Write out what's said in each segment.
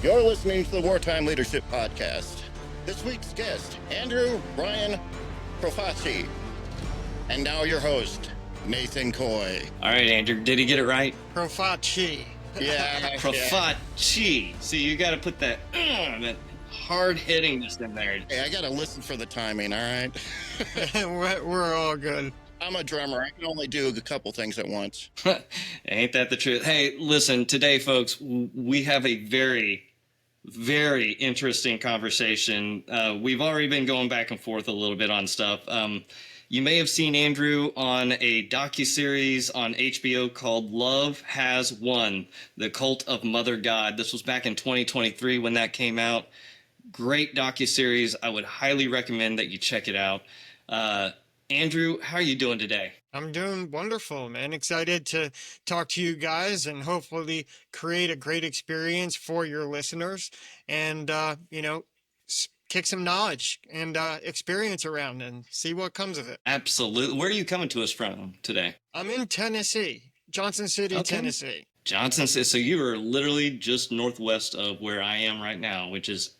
You're listening to the Wartime Leadership Podcast. This week's guest, Andrew-Ryan Profaci. And now your host, Nathan Coy. All right, Andrew, did he get it right? Profaci. Yeah. Profaci. See, you got to put that hard-hittingness in there. Hey, I got to listen for the timing, all right? We're all good. I'm a drummer. I can only do a couple things at once. Ain't that the truth? Hey, listen, today, folks, we have a very, very interesting conversation. We've already been going back and forth a little bit on stuff. You may have seen Andrew on a docuseries on HBO called Love Has Won, The Cult of Mother God. This was back in 2023 when that came out. Great docuseries. I would highly recommend that you check it out. Andrew, how are you doing today? I'm doing wonderful, man. Excited to talk to you guys and hopefully create a great experience for your listeners and, kick some knowledge and experience around and see what comes of it. Absolutely. Where are you coming to us from today? I'm in Tennessee, Johnson City, Tennessee. Johnson City. So you are literally just northwest of where I am right now, which is,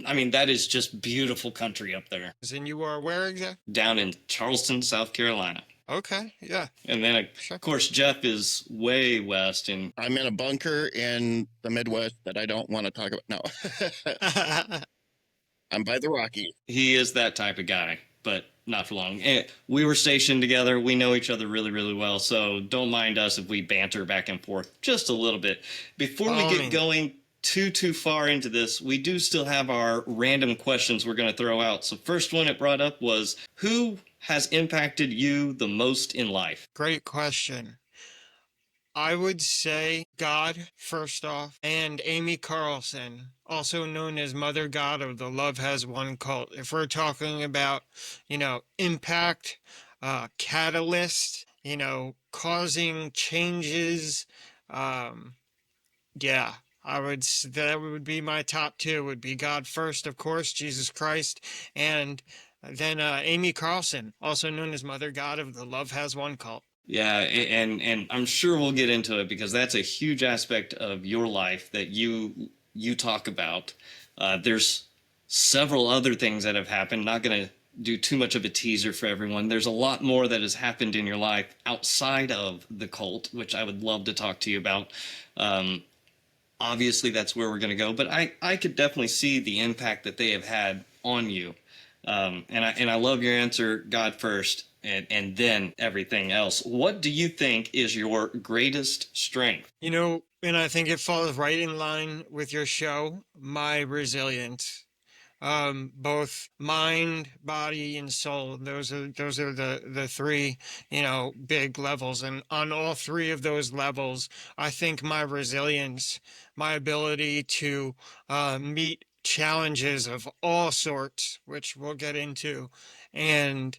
I mean, that is just beautiful country up there. And you are where exactly? Down in Charleston, South Carolina. Okay, yeah. And then, of course, Jeff is way west. And I'm in a bunker in the Midwest that I don't want to talk about. No. I'm by the Rockies. He is that type of guy, but not for long. We were stationed together. We know each other really, really well. So don't mind us if we banter back and forth just a little bit. Before we get going too far into this, we do still have our random questions we're going to throw out. So first one it brought up was, who has impacted you the most in life? Great question. I would say God, first off, and Amy Carlson, also known as Mother God of the Love Has Won cult. If we're talking about, impact, catalyst, causing changes, that would be my top two. Would be God first, of course, Jesus Christ, and then Amy Carlson, also known as Mother God of the Love Has Won cult. Yeah, and I'm sure we'll get into it because that's a huge aspect of your life that you talk about. There's several other things that have happened. Not going to do too much of a teaser for everyone. There's a lot more that has happened in your life outside of the cult, which I would love to talk to you about. Obviously, that's where we're going to go, but I could definitely see the impact that they have had on you. And I love your answer, God first, and then everything else. What do you think is your greatest strength? And I think it falls right in line with your show, my resilience. Both mind, body, and soul. Those are the three, big levels. And on all three of those levels, I think my resilience, my ability to meet challenges of all sorts, which we'll get into, and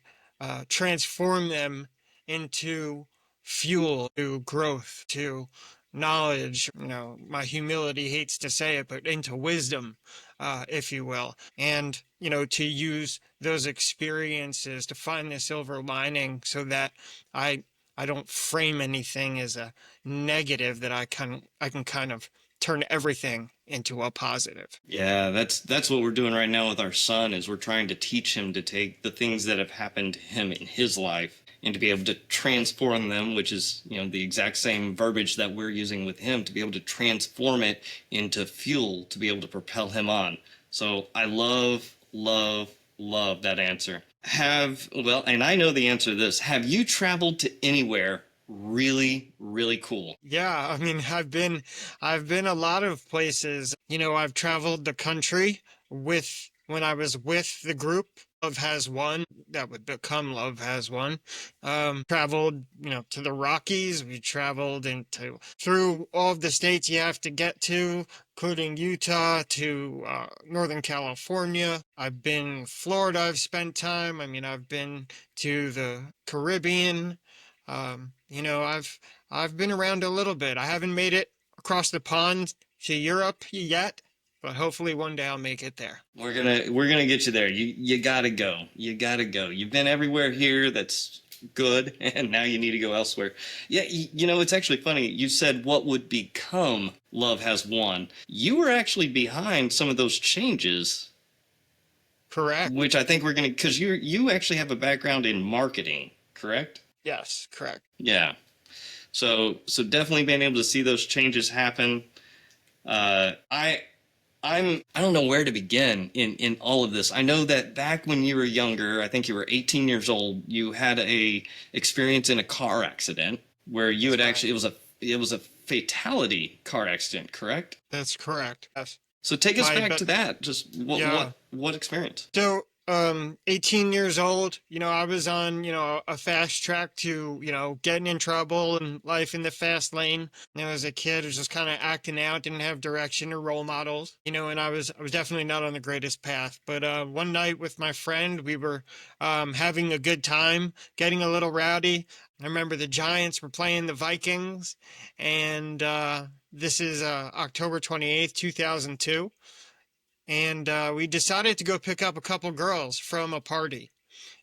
transform them into fuel, to growth, to knowledge. My humility hates to say it, but into wisdom, if you will. And, to use those experiences to find the silver lining so that I don't frame anything as a negative, that I can kind of turn everything into a positive. Yeah, that's what we're doing right now with our son, is we're trying to teach him to take the things that have happened to him in his life and to be able to transform them, which is, the exact same verbiage that we're using with him, to be able to transform it into fuel to be able to propel him on. So I love that answer. And I know the answer to this. Have you traveled to anywhere really, really cool? Yeah, I mean, I've been a lot of places. I've traveled the country when I was with the group Love Has Won, that would become Love Has Won. Traveled, to the Rockies. We traveled through all of the states you have to get to, including Utah, to Northern California. I've been in Florida. I've spent time. I mean, I've been to the Caribbean. I've been around a little bit. I haven't made it across the pond to Europe yet, but hopefully one day I'll make it there. We're gonna get you there. You gotta go. You gotta go. You've been everywhere here. That's good, and now you need to go elsewhere. Yeah, it's actually funny. You said what would become Love Has Won. You were actually behind some of those changes, Correct. which I think we're going to, because you actually have a background in marketing, correct? Yes, correct. Yeah. So definitely being able to see those changes happen. I don't know where to begin in all of this. I know that back when you were younger, I think you were 18 years old, you had a experience in a car accident where you had actually it was a fatality car accident, correct? That's correct. Yes. So take us My back be- to that. Just yeah. what experience? So, 18 years old, I was on, a fast track to, getting in trouble and life in the fast lane. As a kid, I was just kind of acting out, didn't have direction or role models, and I was definitely not on the greatest path. But one night with my friend, we were having a good time, getting a little rowdy. I remember the Giants were playing the Vikings, and this is October 28th, 2002. And we decided to go pick up a couple girls from a party.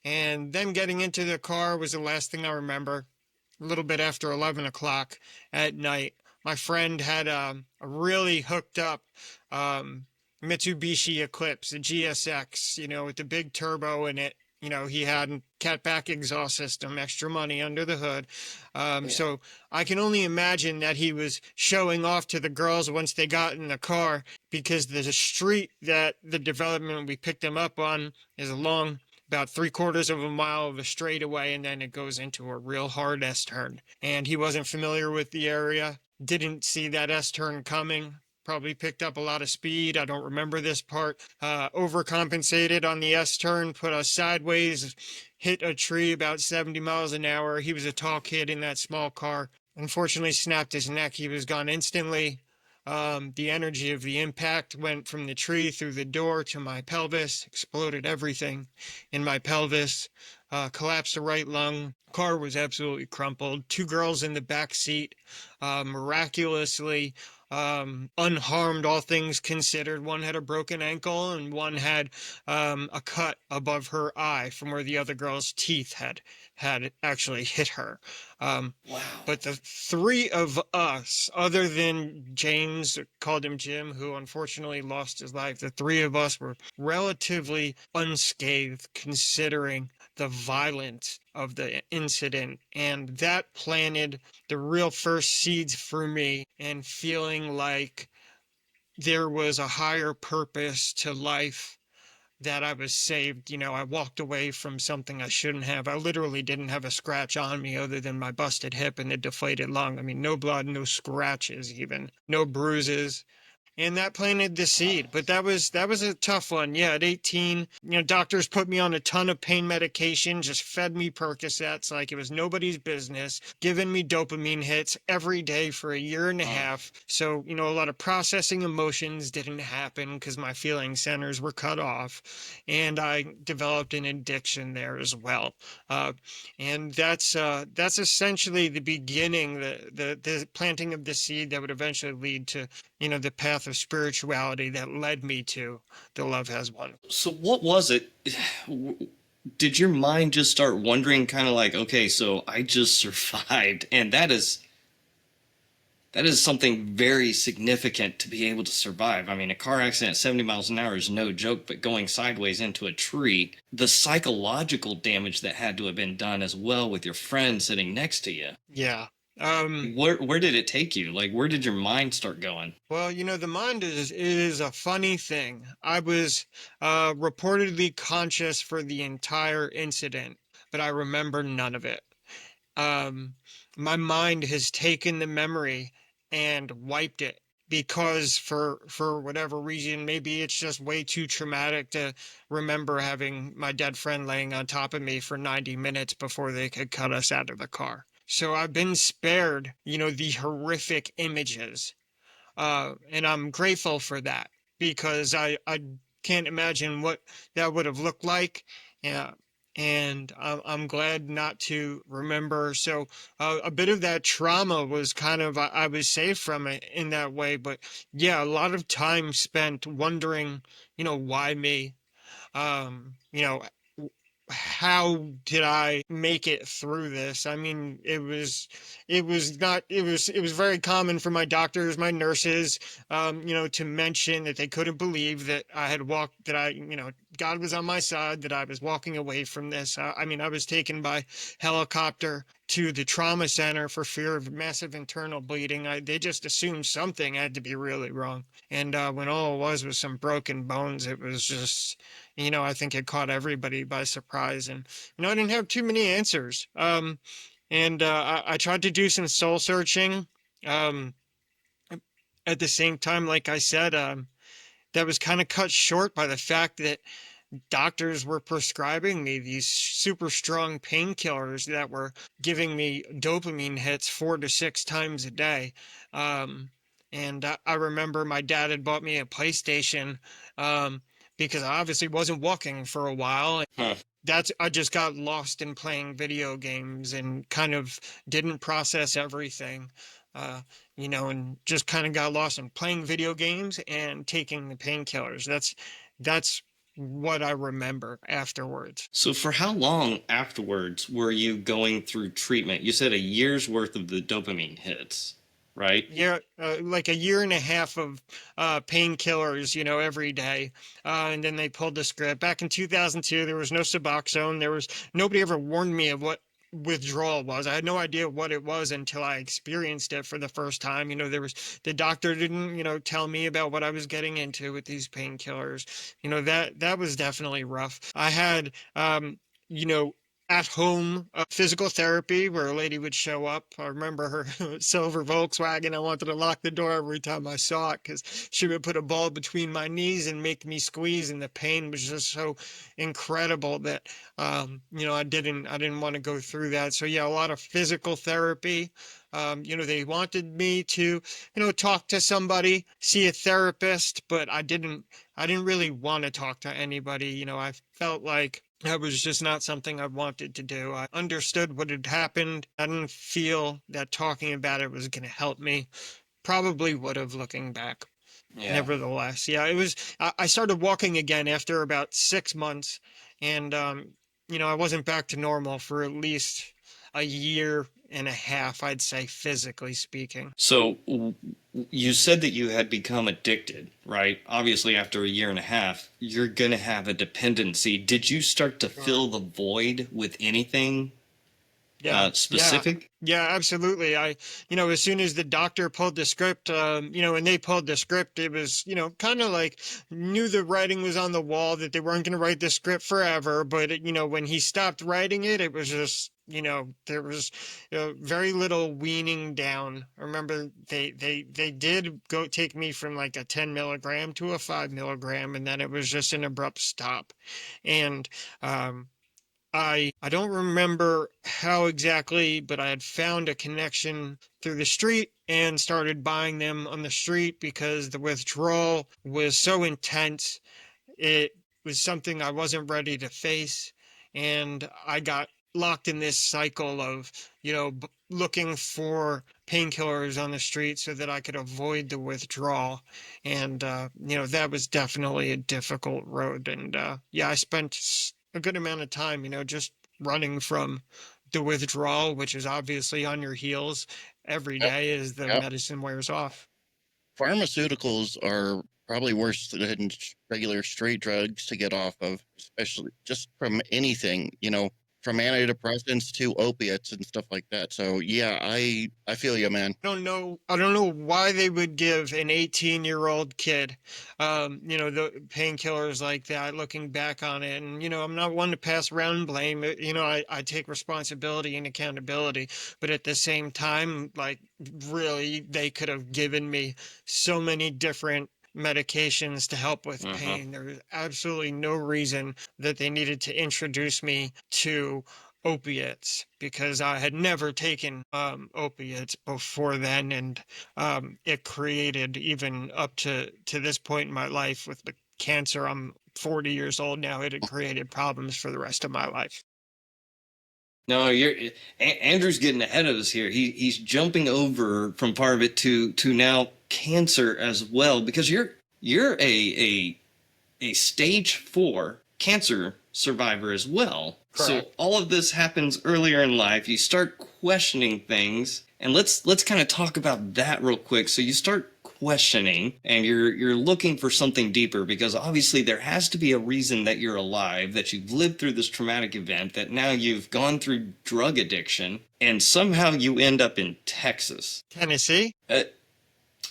And them getting into the car was the last thing I remember. A little bit after 11 o'clock at night, my friend had a really hooked up um, Mitsubishi Eclipse, a GSX, with the big turbo in it. He had catback exhaust system, extra money under the hood. So I can only imagine that he was showing off to the girls once they got in the car, because there's a street that the development we picked him up on is along about 3/4 of a mile of a straightaway, and then it goes into a real hard S-turn. And he wasn't familiar with the area, didn't see that S-turn coming, probably picked up a lot of speed. I don't remember this part. Overcompensated on the S-turn, put us sideways, hit a tree about 70 miles an hour. He was a tall kid in that small car. Unfortunately, snapped his neck. He was gone instantly. The energy of the impact went from the tree through the door to my pelvis, exploded everything in my pelvis, collapsed the right lung. Car was absolutely crumpled. Two girls in the back seat, miraculously unharmed, all things considered. One had a broken ankle, and one had a cut above her eye from where the other girl's teeth had actually hit her. Wow. But the three of us, other than James, called him Jim, who unfortunately lost his life, the three of us were relatively unscathed considering the violence of the incident. And that planted the real first seeds for me, and feeling like there was a higher purpose to life, that I was saved. I walked away from something I shouldn't have. I literally didn't have a scratch on me other than my busted hip and the deflated lung. I mean, no blood, no scratches even, no bruises. And that planted the seed. But that was a tough one. Yeah, at 18, doctors put me on a ton of pain medication, just fed me Percocets like it was nobody's business, giving me dopamine hits every day for a year and a half. So, a lot of processing emotions didn't happen because my feeling centers were cut off. And I developed an addiction there as well. And that's essentially the beginning, the planting of the seed that would eventually lead to the path of spirituality that led me to the Love Has Won. So what was it? Did your mind just start wondering, kind of like, okay, so I just survived, and that is something very significant to be able to survive. I mean, a car accident at 70 miles an hour is no joke, but going sideways into a tree, the psychological damage that had to have been done as well with your friend sitting next to you. Yeah. Where did it take you? Like, where did your mind start going? Well, the mind is a funny thing. I was reportedly conscious for the entire incident, but I remember none of it. Um, my mind has taken the memory and wiped it, because for whatever reason, maybe it's just way too traumatic to remember having my dead friend laying on top of me for 90 minutes before they could cut us out of the car. So I've been spared, the horrific images. And I'm grateful for that, because I can't imagine what that would have looked like. Yeah. And I'm glad not to remember. So a bit of that trauma was kind of, I was saved from it in that way. But yeah, a lot of time spent wondering, why me? Um, you know, how did I make it through this? I mean, it was very common for my doctors, my nurses, to mention that they couldn't believe that I had walked, that God was on my side, that I was walking away from this. I mean, I was taken by helicopter to the trauma center for fear of massive internal bleeding. They just assumed something had to be really wrong. And when all it was some broken bones, it was just, I think it caught everybody by surprise. And, I didn't have too many answers. And I tried to do some soul searching. Um, at the same time, like I said, that was kind of cut short by the fact that doctors were prescribing me these super strong painkillers that were giving me dopamine hits 4 to 6 times a day. And I remember my dad had bought me a PlayStation because I obviously wasn't walking for a while. Huh. I just got lost in playing video games and kind of didn't process everything, and just kind of got lost in playing video games and taking the painkillers. That's what I remember afterwards. So for how long afterwards were you going through treatment? You said a year's worth of the dopamine hits, right? Yeah, like a year and a half of painkillers, every day. And then they pulled the script. Back in 2002, there was no Suboxone. Nobody ever warned me of what withdrawal was. I had no idea what it was until I experienced it for the first time. The doctor didn't, tell me about what I was getting into with these painkillers. That was definitely rough. I had, you know, at home physical therapy where a lady would show up. I remember her silver Volkswagen. I wanted to lock the door every time I saw it because she would put a ball between my knees and make me squeeze, and the pain was just so incredible that I didn't want to go through that. So yeah, a lot of physical therapy. They wanted me to, talk to somebody, see a therapist, but I didn't really want to talk to anybody. I felt like that was just not something I wanted to do. I understood what had happened. I didn't feel that talking about it was going to help me. Probably would have, looking back. Yeah. Nevertheless, yeah, it was. I started walking again after about 6 months, and I wasn't back to normal for at least a year and a half, I'd say, physically speaking. So you said that you had become addicted, right? Obviously, after a year and a half, you're going to have a dependency. Did you start to fill the void with anything Yeah, specific? yeah, absolutely. As soon as the doctor pulled the script, when they pulled the script, it was, kind of like knew the writing was on the wall that they weren't going to write the script forever. But, when he stopped writing it, it was just, there was very little weaning down. I remember they did go take me from like a 10 milligram to a 5 milligram, and then it was just an abrupt stop. And, I don't remember how exactly, but I had found a connection through the street and started buying them on the street because the withdrawal was so intense. It was something I wasn't ready to face. And I got locked in this cycle of, looking for painkillers on the street so that I could avoid the withdrawal. And, that was definitely a difficult road. And, yeah, I spent a good amount of time, just running from the withdrawal, which is obviously on your heels every Yep. day as the Yep. medicine wears off. Pharmaceuticals are probably worse than regular straight drugs to get off of, especially just from anything, from antidepressants to opiates and stuff like that. So yeah, I feel you, man. I don't know why they would give an 18-year-old kid, the painkillers like that, looking back on it. And, I'm not one to pass around blame. I take responsibility and accountability. But at the same time, like, really, they could have given me so many different medications to help with pain. There was absolutely no reason that they needed to introduce me to opiates because I had never taken opiates before then, and it created, even up to this point in my life with the cancer, I'm 40 years old now, it had created problems for the rest of my life. No, Andrew's getting ahead of us here. He's jumping over from part of it to now cancer as well, because you're a stage 4 cancer survivor as well. So Correct. all of this happens earlier in life. You start questioning things, and let's kind of talk about that real quick. So you start questioning, and you're looking for something deeper, because obviously there has to be a reason that you're alive, that you've lived through this traumatic event, that now you've gone through drug addiction, and somehow you end up in Texas. Tennessee?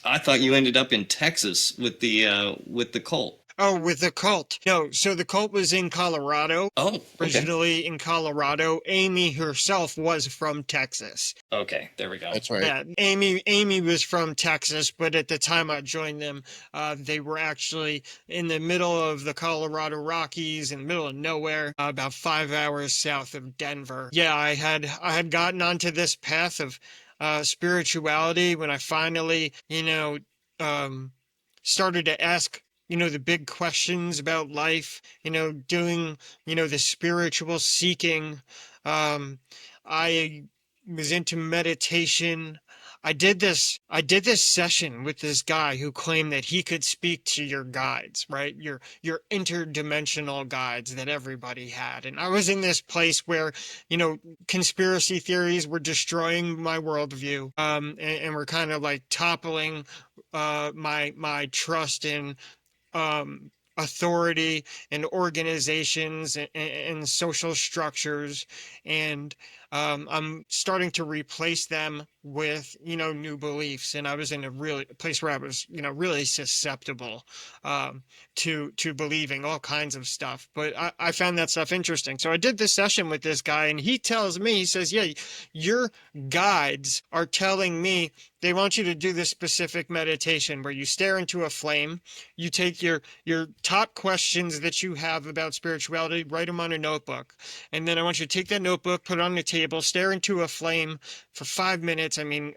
I thought you ended up in Texas with the cult. Oh, with the cult. No, so the cult was in Colorado. Oh, okay. Originally in Colorado. Amy herself was from Texas. Okay, there we go. That's right. Yeah, Amy was from Texas, but at the time I joined them, they were actually in the middle of the Colorado Rockies, in the middle of nowhere, about 5 hours south of Denver. Yeah, I had gotten onto this path of spirituality when I finally, started to ask, the big questions about life, doing, the spiritual seeking. I was into meditation. I did this session with this guy who claimed that he could speak to your guides, right? Your interdimensional guides that everybody had. And I was in this place where, conspiracy theories were destroying my worldview, and were kind of like toppling my trust in authority and organizations and social structures. And I'm starting to replace them with, new beliefs. And I was in a place where I was, really susceptible to believing all kinds of stuff. But I found that stuff interesting. So I did this session with this guy, and he tells me, he says, yeah, your guides are telling me they want you to do this specific meditation where you stare into a flame. You take your top questions that you have about spirituality, write them on a notebook. And then I want you to take that notebook, put it on the table, stare into a flame for 5 minutes. I mean,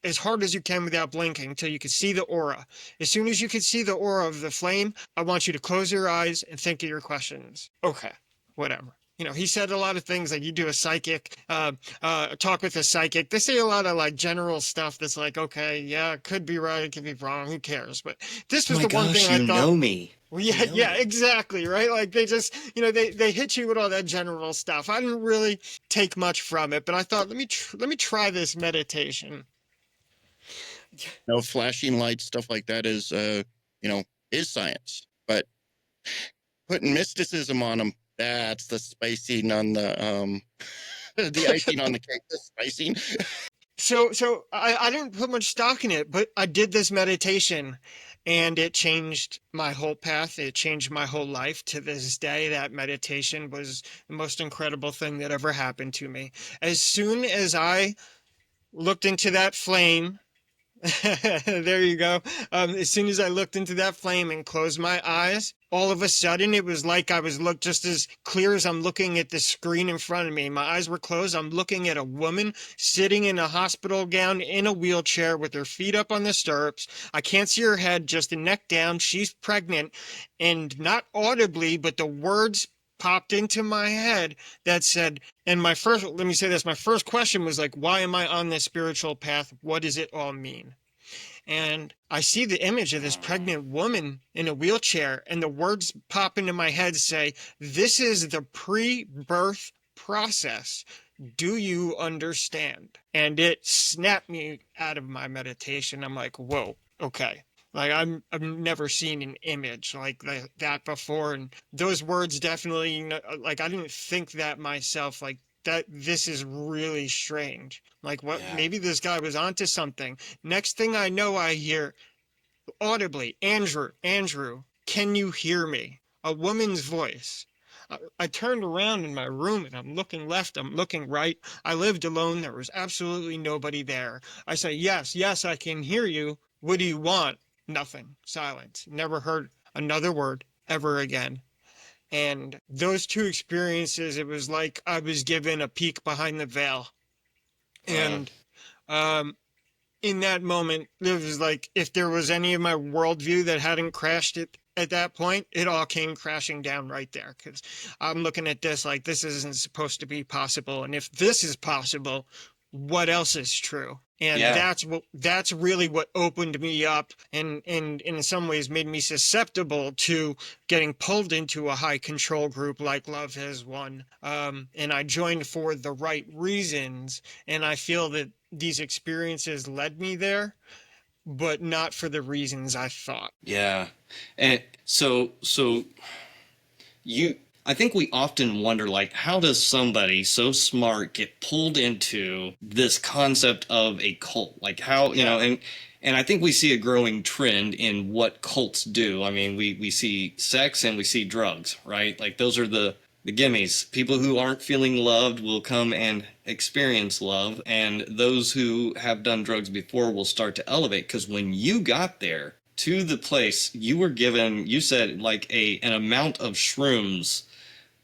as hard as you can without blinking until you can see the aura. As soon as you can see the aura of the flame, I want you to close your eyes and think of your questions. Okay, whatever. He said a lot of things like you do a psychic, talk with a psychic. They say a lot of like general stuff that's like, okay, yeah, it could be right, it could be wrong, who cares? But this was My the one gosh, thing I you thought. know me. Well, yeah, You know yeah, me. exactly, right? Like they just, they hit you with all that general stuff. I didn't really take much from it, but I thought, let me try this meditation. Flashing lights, stuff like that is science. But putting mysticism on them, that's the spicing on the the icing on the cake. The spicing. So I didn't put much stock in it, but I did this meditation and it changed my whole path. It changed my whole life. To this day, that meditation was the most incredible thing that ever happened to me. As soon as I looked into that flame, there you go. As soon as I looked into that flame and closed my eyes, all of a sudden it was like I was looked just as clear as I'm looking at the screen in front of me. My eyes were closed. I'm looking at a woman sitting in a hospital gown in a wheelchair with her feet up on the stirrups. I can't see her head, just the neck down. She's pregnant, and not audibly, but the words popped into my head that said, and let me say this, my first question was like, why am I on this spiritual path? What does it all mean? And I see the image of this pregnant woman in a wheelchair, and the words pop into my head say, this is the pre-birth process. Do you understand? And it snapped me out of my meditation. I'm like, whoa, okay. Like I've never seen an image like that before, and those words definitely, like I didn't think that myself. Like that, this is really strange. Like what? Yeah. Maybe this guy was onto something. Next thing I know, I hear audibly, Andrew, can you hear me? A woman's voice. I turned around in my room and I'm looking left, I'm looking right. I lived alone. There was absolutely nobody there. I say, yes, I can hear you. What do you want? Nothing. Silence. Never heard another word ever again. And those two experiences, it was like I was given a peek behind the veil. And um, in that moment, it was like if there was any of my worldview that hadn't crashed it at that point, it all came crashing down right there. Because I'm looking at this like this isn't supposed to be possible. And if this is possible, what else is true. And Yeah. that's really what opened me up and in some ways made me susceptible to getting pulled into a high control group like Love Has Won. And I joined for the right reasons. And I feel that these experiences led me there, but not for the reasons I thought. Yeah. And so you I think we often wonder, like, how does somebody so smart get pulled into this concept of a cult? Like, how, you know, and I think we see a growing trend in what cults do. I mean, we see sex and we see drugs, right? Like, those are the gimmies. People who aren't feeling loved will come and experience love, and those who have done drugs before will start to elevate. Because when you got there to the place, you were given, you said, like an amount of shrooms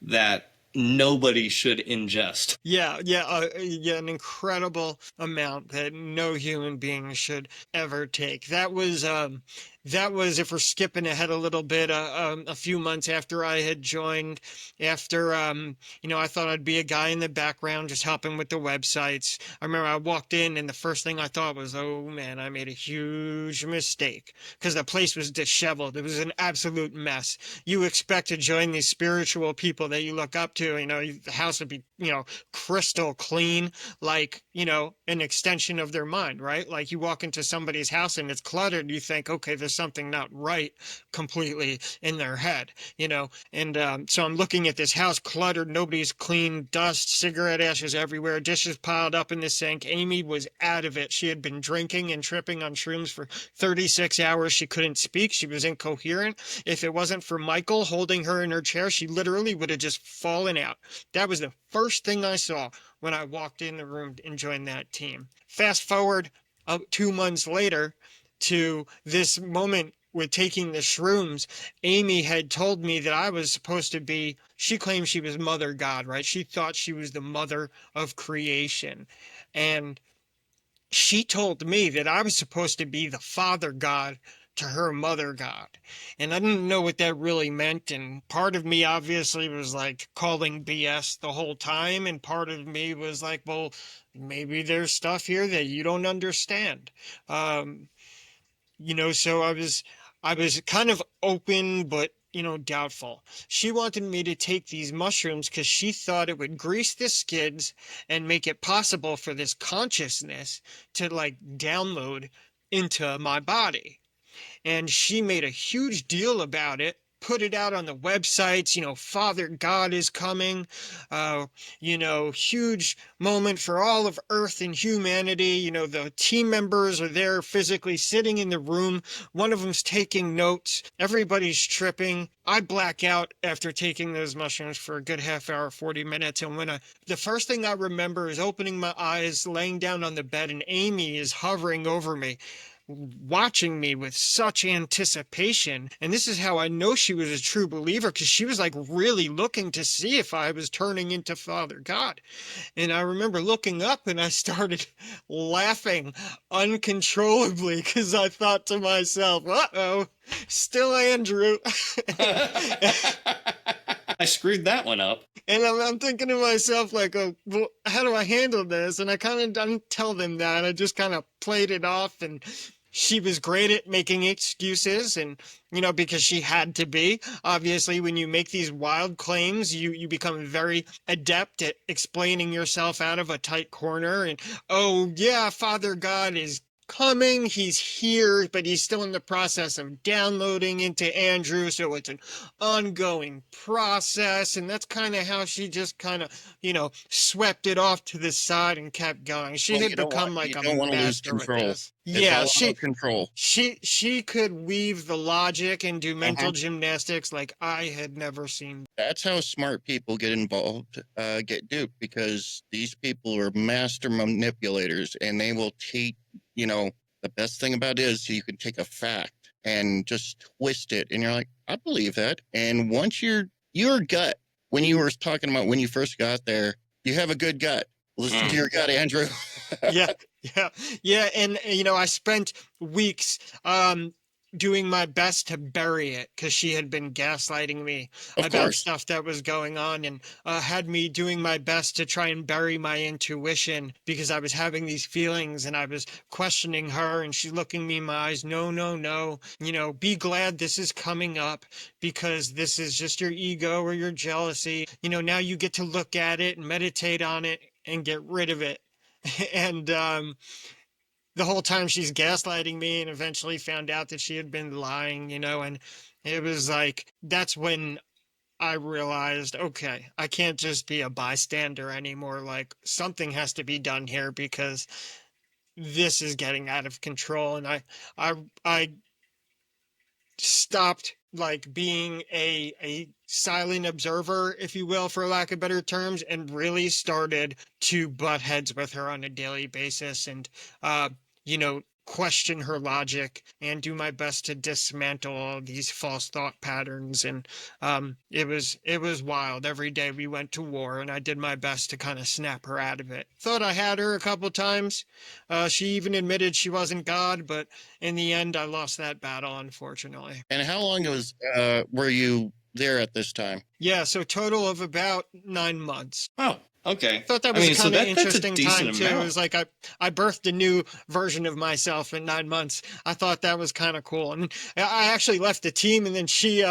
that nobody should ingest. Yeah, an incredible amount that no human being should ever take. That was if we're skipping ahead a little bit, a few months after I had joined, after I thought I'd be a guy in the background just helping with the websites. I remember I walked in and the first thing I thought was, oh man, I made a huge mistake because the place was disheveled. It was an absolute mess. You expect to join these spiritual people that you look up to, the house would be, crystal clean, like, an extension of their mind, right? Like you walk into somebody's house and it's cluttered, you think, okay, there's something not right completely in their head, and so I'm looking at this house cluttered, nobody's clean, dust, cigarette ashes everywhere, dishes piled up in the sink. Amy was out of it. She had been drinking and tripping on shrooms for 36 hours. She couldn't speak. She was incoherent. If it wasn't for Michael holding her in her chair, she literally would have just fallen out. That was the first thing I saw when I walked in the room and joined that team. Fast forward 2 months later to this moment with taking the shrooms. Amy had told me that I was supposed to be, she claimed she was Mother God, right? She thought she was the mother of creation. And she told me that I was supposed to be the Father God to her Mother God. And I didn't know what that really meant. And part of me obviously was like calling BS the whole time. And part of me was like, well, maybe there's stuff here that you don't understand. Um, so I was kind of open, but doubtful. She wanted me to take these mushrooms because she thought it would grease the skids and make it possible for this consciousness to like download into my body. And she made a huge deal about it, put it out on the websites, Father God is coming, huge moment for all of Earth and humanity. The team members are there physically sitting in the room. One of them's taking notes. Everybody's tripping. I black out after taking those mushrooms for a good half hour, 40 minutes. And the first thing I remember is opening my eyes, laying down on the bed, and Amy is hovering over me, watching me with such anticipation. And this is how I know she was a true believer, because she was like really looking to see if I was turning into Father God. And I remember looking up and I started laughing uncontrollably because I thought to myself, uh-oh, still Andrew. I screwed that one up. And I'm thinking to myself, like, oh, well, how do I handle this? And I kind of didn't tell them that. I just kind of played it off. And she was great at making excuses, and, because she had to be. Obviously, when you make these wild claims, you become very adept at explaining yourself out of a tight corner. And, oh, yeah, Father God is coming, he's here, but he's still in the process of downloading into Andrew, so it's an ongoing process. And that's kind of how she just kind of, swept it off to the side and kept going. She Well, had become like you a don't want to lose master with control. this. It's Yeah, all out of control. she could weave the logic and do mental Uh-huh. gymnastics like I had never seen. That's how smart people get involved, get duped, because these people are master manipulators, and they will cheat. The best thing about it is you can take a fact and just twist it, and you're like, I believe that. And once your gut, when you were talking about when you first got there, you have a good gut. Listen to your gut, Andrew. Yeah, yeah, yeah. And I spent weeks doing my best to bury it because she had been gaslighting me Of about course. stuff that was going on, and had me doing my best to try and bury my intuition because I was having these feelings and I was questioning her, and she's looking me in my eyes. No, no, no. Be glad this is coming up because this is just your ego or your jealousy. Now you get to look at it and meditate on it and get rid of it. And the whole time she's gaslighting me, and eventually found out that she had been lying, and it was like, that's when I realized, okay, I can't just be a bystander anymore. Like, something has to be done here because this is getting out of control. And I stopped like being a silent observer, if you will, for lack of better terms, and really started to butt heads with her on a daily basis, and question her logic and do my best to dismantle all these false thought patterns. And it was wild. Every day we went to war, and I did my best to kind of snap her out of it. Thought I had her a couple times. She even admitted she wasn't God, but in the end, I lost that battle, unfortunately. And how long were you there at this time? Yeah, so total of about 9 months. Oh, okay. Thought that I was a mean, so kind of that's a interesting decent time too. It was amount. like I birthed a new version of myself in 9 months. I thought that was kind of cool. And I actually left the team, and then she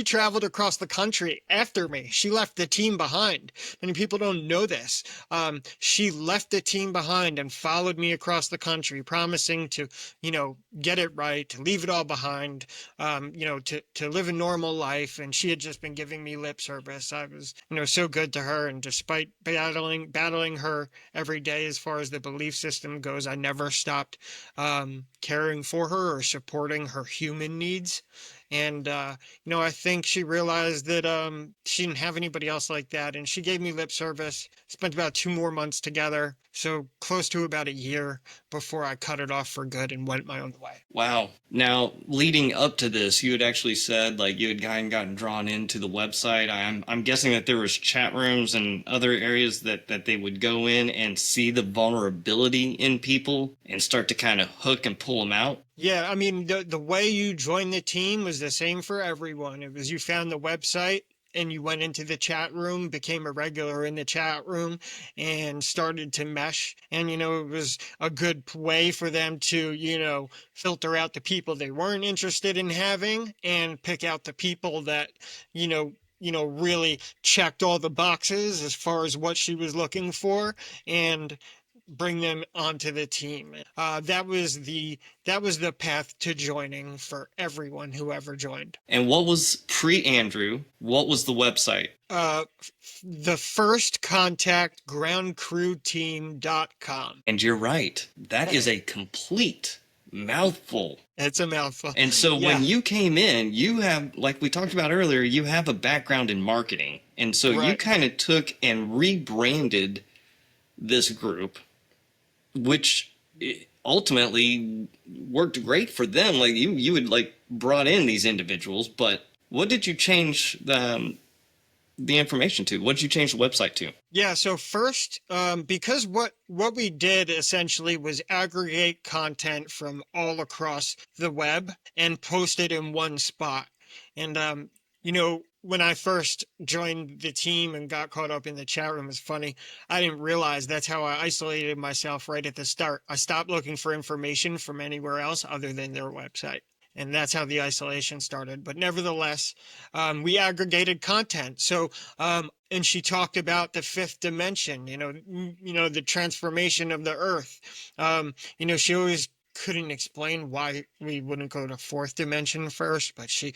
traveled across the country after me. She left the team behind. Many people don't know this. She left the team behind and followed me across the country, promising to, get it right, to leave it all behind, to live a normal life. And she had just been giving me lip service. I was, so good to her. And despite battling her every day as far as the belief system goes, I never stopped caring for her or supporting her human needs. And I think she realized that she didn't have anybody else like that, and she gave me lip service. Spent about 2 more months together, so close to about a year before I cut it off for good and went my own way. Wow. Now, leading up to this, you had actually said like you had gotten drawn into the website. I'm guessing that there was chat rooms and other areas that they would go in and see the vulnerability in people and start to kind of hook and pull them out. Yeah, I mean, the way you joined the team was the same for everyone. It was, you found the website and you went into the chat room, became a regular in the chat room, and started to mesh. And, it was a good way for them to, filter out the people they weren't interested in having and pick out the people that, really checked all the boxes as far as what she was looking for, and bring them onto the team. That was the path to joining for everyone who ever joined. And what was pre-Andrew? What was the website? The first contact groundcrewteam.com. And you're right. That is a complete mouthful. It's a mouthful. And so Yeah, when you came in, you have, like we talked about earlier, you have a background in marketing. And so you right. kind of took and rebranded this group, which ultimately worked great for them. Like you had like brought in these individuals, but what did you change the information to? What did you change the website to? Yeah, so first, because what we did essentially was aggregate content from all across the web and post it in one spot. And when I first joined the team and got caught up in the chat room, it's funny. I didn't realize that's how I isolated myself right at the start. I stopped looking for information from anywhere else other than their website. And that's how the isolation started. But nevertheless, we aggregated content. So, and she talked about the fifth dimension, the transformation of the earth. She always couldn't explain why we wouldn't go to fourth dimension first, but she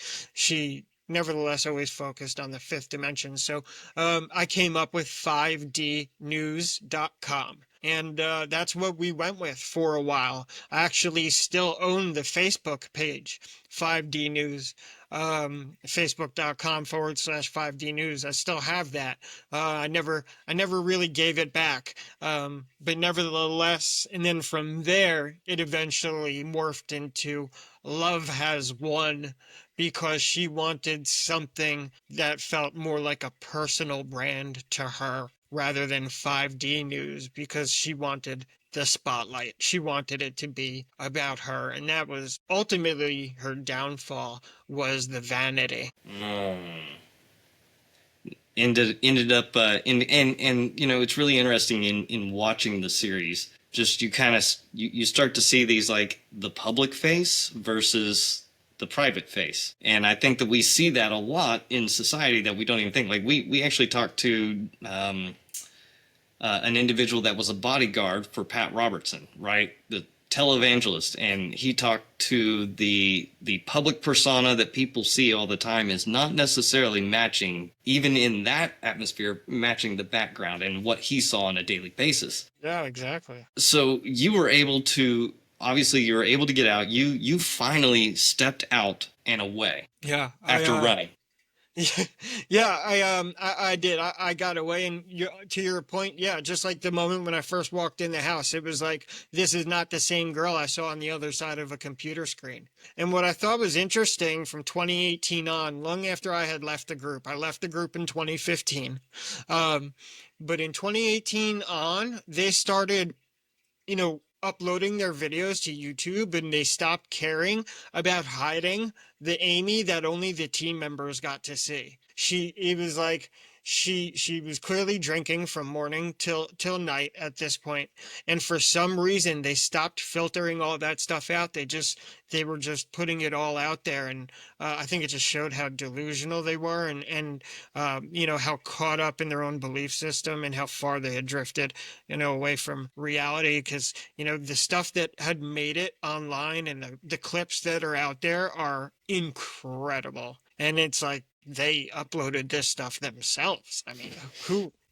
nevertheless always focused on the fifth dimension. So I came up with 5dnews.com. And that's what we went with for a while. I actually still own the Facebook page, 5D News, facebook.com/5D News. I still have that. I never really gave it back. But nevertheless, and then from there, it eventually morphed into Love Has Won, because she wanted something that felt more like a personal brand to her rather than 5D News, because she wanted the spotlight. She wanted it to be about her, and that was ultimately her downfall, was the vanity. Ended up and you know, it's really interesting in watching the series. Just you kind of you start to see these, like, the public face versus the private face, and I think that we see that a lot in society that we don't even think. Like, we actually talked to an individual that was a bodyguard for Pat Robertson, right? The televangelist, and he talked to the public persona that people see all the time is not necessarily matching, even in that atmosphere, matching the background and what he saw on a daily basis. Yeah, exactly. So you were able to, obviously you were able to get out. You finally stepped out and away Yeah, after running. Yeah, I did. I got away, and to your point, yeah, just like the moment when I first walked in the house, it was like, this is not the same girl I saw on the other side of a computer screen. And what I thought was interesting from 2018 on, long after I had left the group, I left the group in 2015. But in 2018 on, they started, uploading their videos to YouTube, and they stopped caring about hiding the Amy that only the team members got to see. It was like she was clearly drinking from morning till night at this point, and for some reason they stopped filtering all that stuff out. They were just putting it all out there, and I think it just showed how delusional they were, and how caught up in their own belief system and how far they had drifted, away from reality. Because the stuff that had made it online and the clips that are out there are incredible, and it's like they uploaded this stuff themselves. I mean,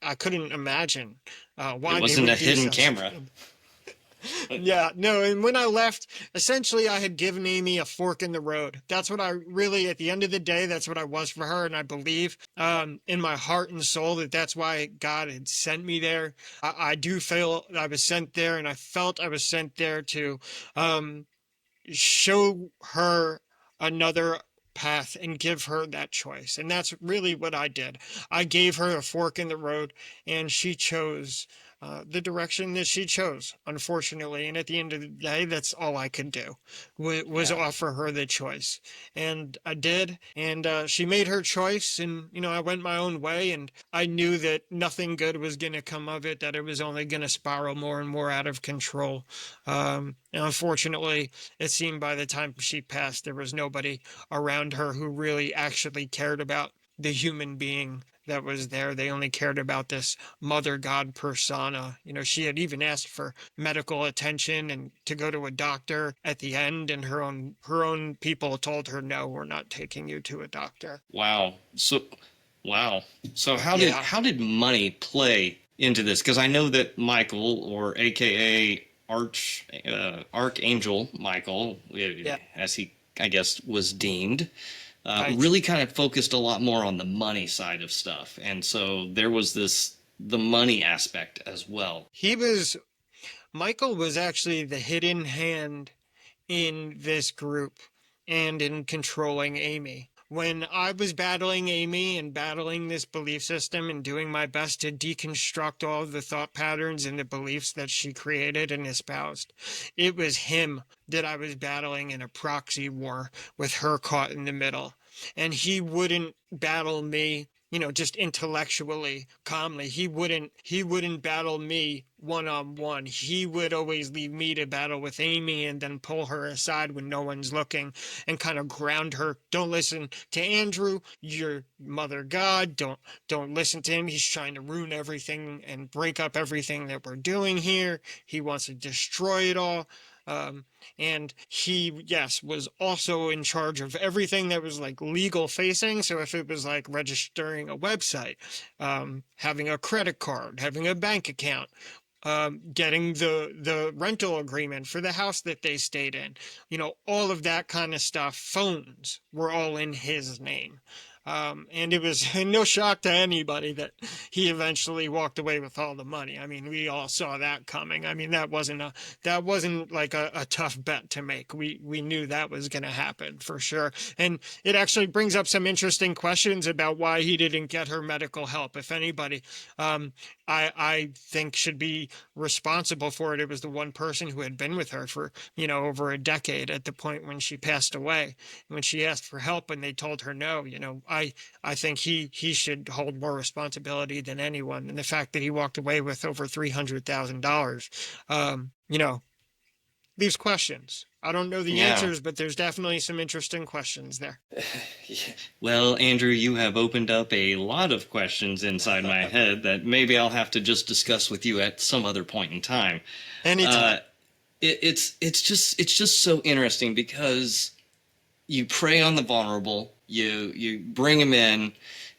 I couldn't imagine It why they wasn't a would do hidden such a camera. thing. Yeah, no, and when I left, essentially I had given Amy a fork in the road. That's what I really, at the end of the day, that's what I was for her, and I believe in my heart and soul that that's why God had sent me there. I do feel I was sent there, and I felt I was sent there to show her another path and give her that choice. And that's really what I did. I gave her a fork in the road, and she chose the direction that she chose, unfortunately. And at the end of the day, that's all I could do, was Yeah. offer her the choice. And I did. And she made her choice. And, I went my own way. And I knew that nothing good was going to come of it, that it was only going to spiral more and more out of control. And unfortunately, it seemed by the time she passed, there was nobody around her who really actually cared about the human being that was there. They only cared about this mother god persona. She had even asked for medical attention and to go to a doctor at the end, and her own people told her, no, we're not taking you to a doctor. Wow. Wow. So Yeah. how did money play into this? Because I know that Michael, or AKA Archangel Michael, Yeah. as he, I guess, was deemed, Right. really kind of focused a lot more on the money side of stuff, and so there was the money aspect as well. Michael was actually the hidden hand in this group and in controlling Amy. When I was battling Amy and battling this belief system and doing my best to deconstruct all of the thought patterns and the beliefs that she created and espoused, it was him that I was battling in a proxy war with her caught in the middle. And he wouldn't battle me, just intellectually, calmly. He wouldn't battle me one on one. He would always leave me to battle with Amy and then pull her aside when no one's looking and kind of ground her. Don't listen to Andrew, your mother God. Don't listen to him. He's trying to ruin everything and break up everything that we're doing here. He wants to destroy it all. And he, yes, was also in charge of everything that was like legal facing. So if it was like registering a website, having a credit card, having a bank account, getting the rental agreement for the house that they stayed in, all of that kind of stuff, phones were all in his name. And it was no shock to anybody that he eventually walked away with all the money. I mean, we all saw that coming. I mean, that wasn't like a tough bet to make. We knew that was going to happen for sure. And it actually brings up some interesting questions about why he didn't get her medical help. If anybody, I think should be responsible for it. It was the one person who had been with her for, over a decade at the point when she passed away. When she asked for help and they told her no, I think he should hold more responsibility than anyone. And the fact that he walked away with over $300,000, leaves questions. I don't know the Yeah. answers, but there's definitely some interesting questions there. Well, Andrew, you have opened up a lot of questions inside my head that maybe I'll have to just discuss with you at some other point in time. Anytime. It's just so interesting because you prey on the vulnerable, you bring them in.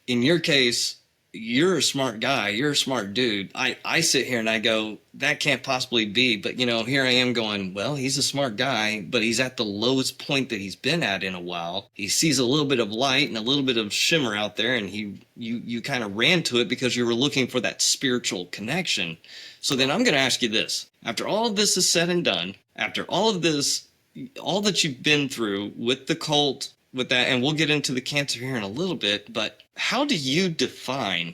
In your case, you're a smart guy, you're a smart dude. I sit here and I go, that can't possibly be. But here I am going, well, he's a smart guy, but he's at the lowest point that he's been at in a while. He sees a little bit of light and a little bit of shimmer out there, and you kind of ran to it because you were looking for that spiritual connection. So then I'm going to ask you this: after all of this is said and done, after all of this, all that you've been through with the cult, with that, and we'll get into the cancer here in a little bit, but how do you define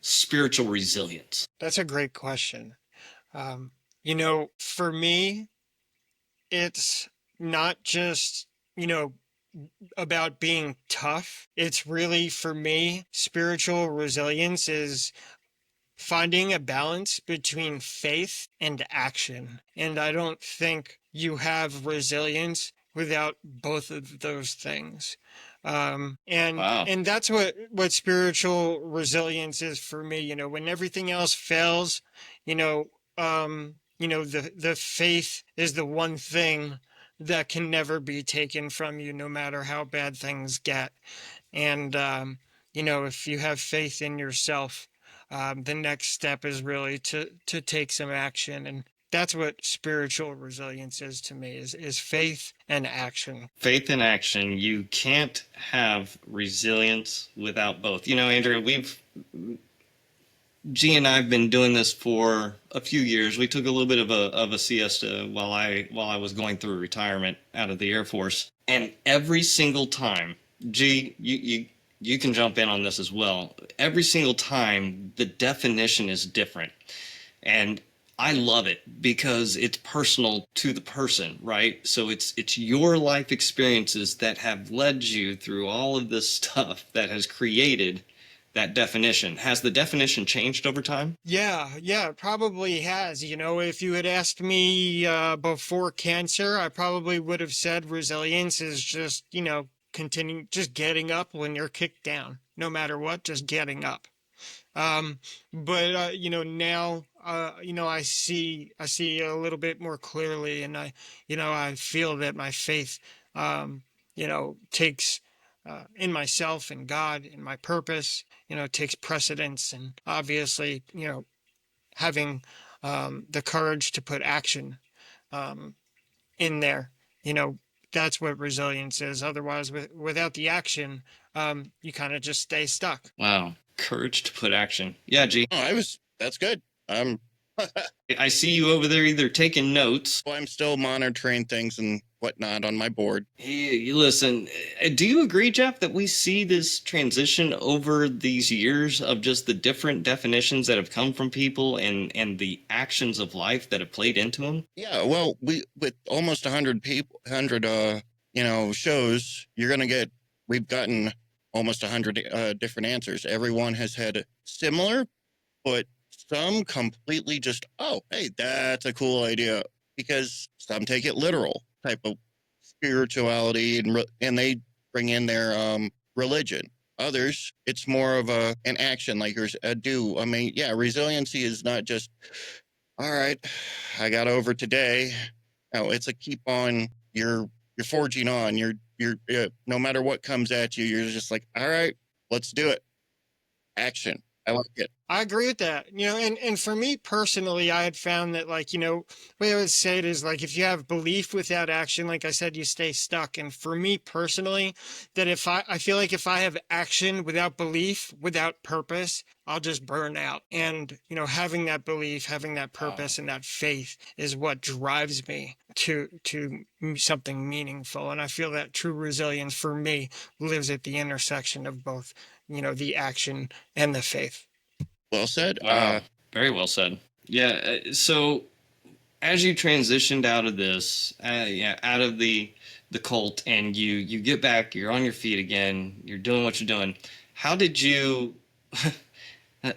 spiritual resilience? That's a great question. For me, it's not just, about being tough. It's really, for me, spiritual resilience is finding a balance between faith and action. And I don't think you have resilience without both of those things. Wow. And that's what spiritual resilience is for me. When everything else fails, the faith is the one thing that can never be taken from you, no matter how bad things get. And if you have faith in yourself, the next step is really to take some action. And that's what spiritual resilience is to me, is faith and action. Faith and action. You can't have resilience without both. Andrew, G and I have been doing this for a few years. We took a little bit of a siesta while I was going through retirement out of the Air Force, and every single time, G, you can jump in on this as well. Every single time, the definition is different, and I love it because it's personal to the person, right? So it's your life experiences that have led you through all of this stuff that has created that definition. Has the definition changed over time? Yeah, it probably has. If you had asked me before cancer, I probably would have said resilience is just, just getting up when you're kicked down, no matter what, just getting up. But now I see a little bit more clearly, and I feel that my faith takes in myself and God and my purpose, takes precedence. And obviously, having the courage to put action in there, that's what resilience is. Otherwise, without the action, you kind of just stay stuck. Wow. Courage to put action. Yeah, G. Oh, that's good. I see you over there either taking notes. I'm still monitoring things and whatnot on my board. Hey, listen, do you agree, Jeff, that we see this transition over these years of just the different definitions that have come from people and the actions of life that have played into them? Yeah, well, with almost 100 people, 100 shows, we've gotten almost 100 different answers. Everyone has had similar, but some completely just, oh, hey, that's a cool idea, because some take it literal type of spirituality, and they bring in their religion. Others, it's more of an action, like a do. I mean, yeah, resiliency is not just, all right, I got over today. No, it's a keep on. You're forging on. You're no matter what comes at you, you're just like, all right, let's do it. Action. I like it. I agree with that. And for me personally, I had found that, the way I would say it is, if you have belief without action, like I said, you stay stuck. And for me personally, that I feel like if I have action without belief, without purpose, I'll just burn out. And, having that belief, having that purpose and that faith is what drives me to something meaningful. And I feel that true resilience for me lives at the intersection of both, the action and the faith. Well said. Wow. Very well said. Yeah. So as you transitioned out of this, out of the cult, and you get back, you're on your feet again, you're doing what you're doing. How did you?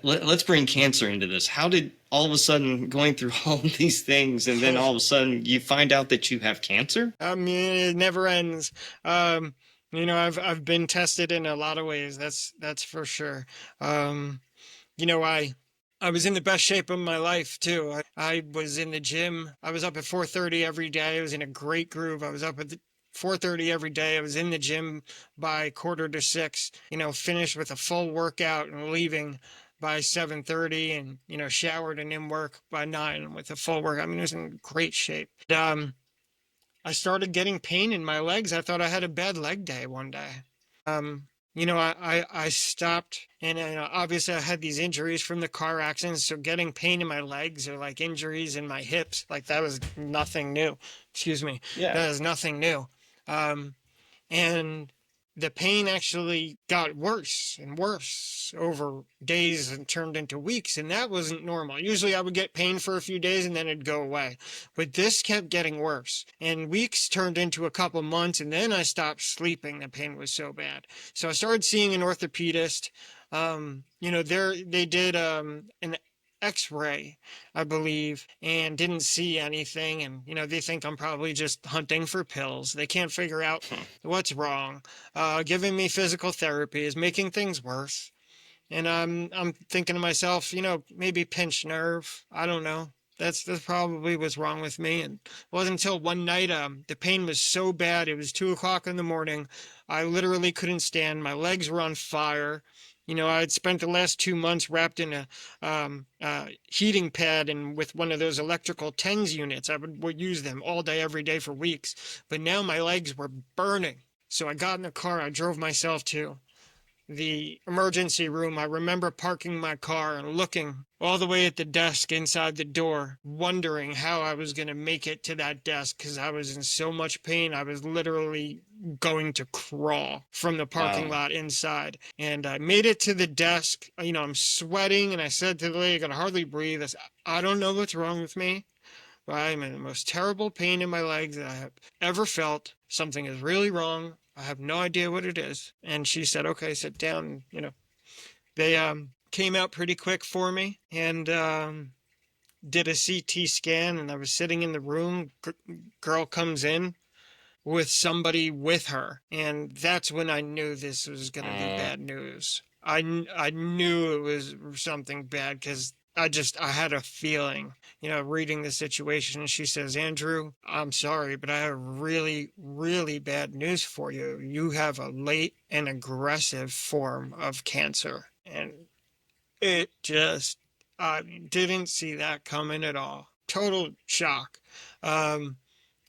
Let's bring cancer into this. How did all of a sudden going through all of these things, and then all of a sudden you find out that you have cancer? I mean, it never ends. Um, I've been tested in a lot of ways. That's for sure. Um, I was in the best shape of my life too. I was in the gym. I was up at 4:30 every day. I was in a great groove. I was up at 4:30 every day. I was in the gym by 5:45. Finished with a full workout and leaving by 7:30, and showered and in work by 9 with a full work. I mean, it was in great shape. I started getting pain in my legs. I thought I had a bad leg day one day. I stopped, and obviously I had these injuries from the car accidents. So getting pain in my legs or like injuries in my hips, like that was nothing new. Excuse me. Yeah. That is nothing new. Um, and the pain actually got worse and worse over days and turned into weeks, and that wasn't normal. Usually I would get pain for a few days and then it'd go away, but this kept getting worse, and weeks turned into a couple months, and then I stopped sleeping. The pain was so bad, so I started seeing an orthopedist. They did an X-ray, I believe, and didn't see anything. And, they think I'm probably just hunting for pills. They can't figure out what's wrong. Giving me physical therapy is making things worse. And I'm thinking to myself, maybe pinched nerve. I don't know. That's probably what's wrong with me. And it wasn't until one night, the pain was so bad. It was 2 o'clock in the morning. I literally couldn't stand. My legs were on fire. I had spent the last 2 months wrapped in a heating pad and with one of those electrical TENS units. I would use them all day, every day for weeks. But now my legs were burning. So I got in the car. I drove myself to the emergency room. I remember parking my car and looking all the way at the desk inside the door, wondering how I was going to make it to that desk because I was in so much pain. I was literally going to crawl from the parking lot inside. And I made it to the desk. I'm sweating, and I said to the lady, I could hardly breathe. I said, I don't know what's wrong with me, but I'm in the most terrible pain in my legs that I have ever felt. Something is really wrong. I have no idea what it is. And she said, okay, sit down. They came out pretty quick for me and did a CT scan. And I was sitting in the room. Girl comes in with somebody with her. And that's when I knew this was going to be bad news. I knew it was something bad because I had a feeling, reading the situation. And she says, Andrew, I'm sorry, but I have really, really bad news for you. You have a late and aggressive form of cancer. And it just, I didn't see that coming at all. Total shock. And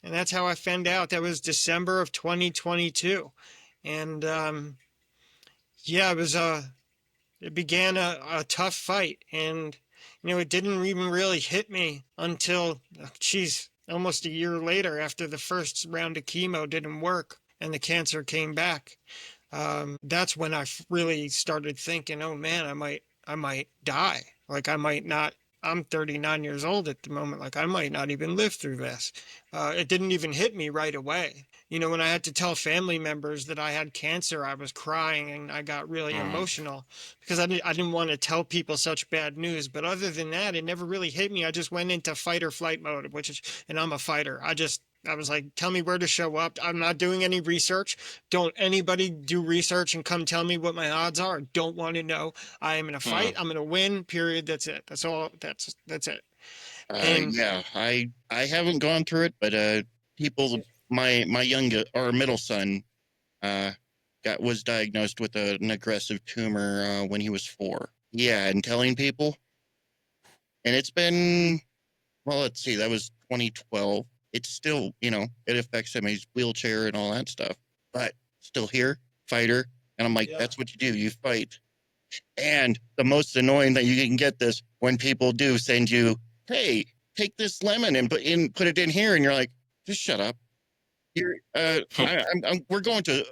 that's how I found out. That was December of 2022. And yeah, it began a tough fight. And, it didn't even really hit me until, almost a year later, after the first round of chemo didn't work and the cancer came back. That's when I really started thinking, oh man, I might die. Like I might not. I'm 39 years old at the moment. Like I might not even live through this. It didn't even hit me right away. When I had to tell family members that I had cancer, I was crying and I got really emotional because I didn't want to tell people such bad news. But other than that, it never really hit me. I just went into fight or flight mode, and I'm a fighter. I was like, tell me where to show up. I'm not doing any research. Don't anybody do research and come tell me what my odds are. I don't want to know. I am in a fight. I'm going to win, period. That's it. That's all. That's it. And Yeah, I haven't gone through it, but people, my young or middle son, was diagnosed with an aggressive tumor when he was 4. Yeah, and telling people, and it's been, well, let's see, that was 2012. It's still, it affects him. He's wheelchair and all that stuff, but still here, fighter. And I'm like, that's what you do. You fight. And the most annoying that you can get this when people do send you, hey, take this lemon and put it in here, and you're like, just shut up. You're we're going to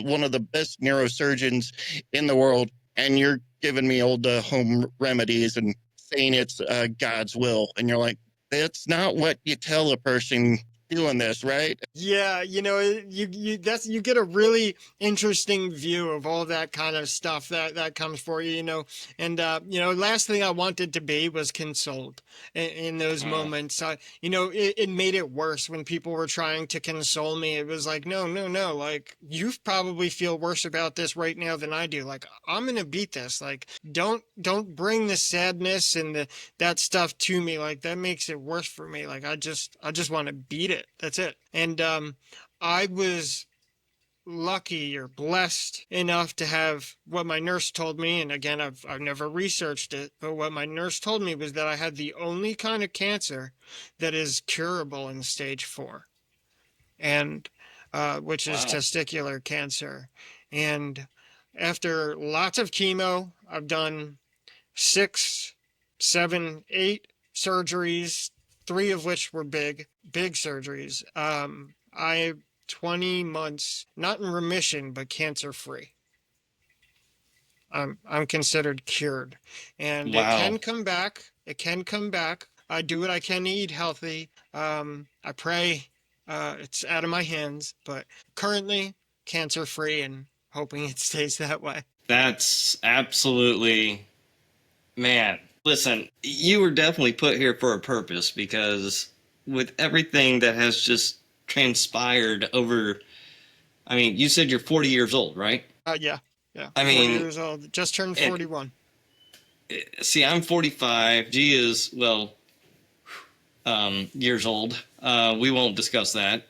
one of the best neurosurgeons in the world, and you're giving me old home remedies and saying it's God's will, and you're like, that's not what you tell a person doing this, right? Yeah, you get a really interesting view of all that kind of stuff that comes for you, and last thing I wanted to be was consoled in those Mm. moments. It made it worse when people were trying to console me. It was like, no, no, no, like you probably feel worse about this right now than I do. Like I'm gonna beat this. Like don't bring the sadness and that stuff to me. Like that makes it worse for me. Like I just want to beat it. That's it. And I was lucky or blessed enough to have what my nurse told me, and again I've never researched it, but what my nurse told me was that I had the only kind of cancer that is curable in stage 4, and which is Wow. testicular cancer. And after lots of chemo, I've done 6, 7, 8 surgeries, 3 of which were big surgeries. I 20 months, not in remission, but cancer free. I'm considered cured, and it Wow. can come back. It can come back. I do what I can to eat healthy. I pray. It's out of my hands, but currently cancer free, and hoping it stays that way. That's absolutely, man. Listen, you were definitely put here for a purpose because with everything that has just transpired over, I mean, you said you're 40 years old, right? Yeah, yeah. I 40 mean, years old. Just turned and 41. see, I'm 45. G is, well, years old. We won't discuss that.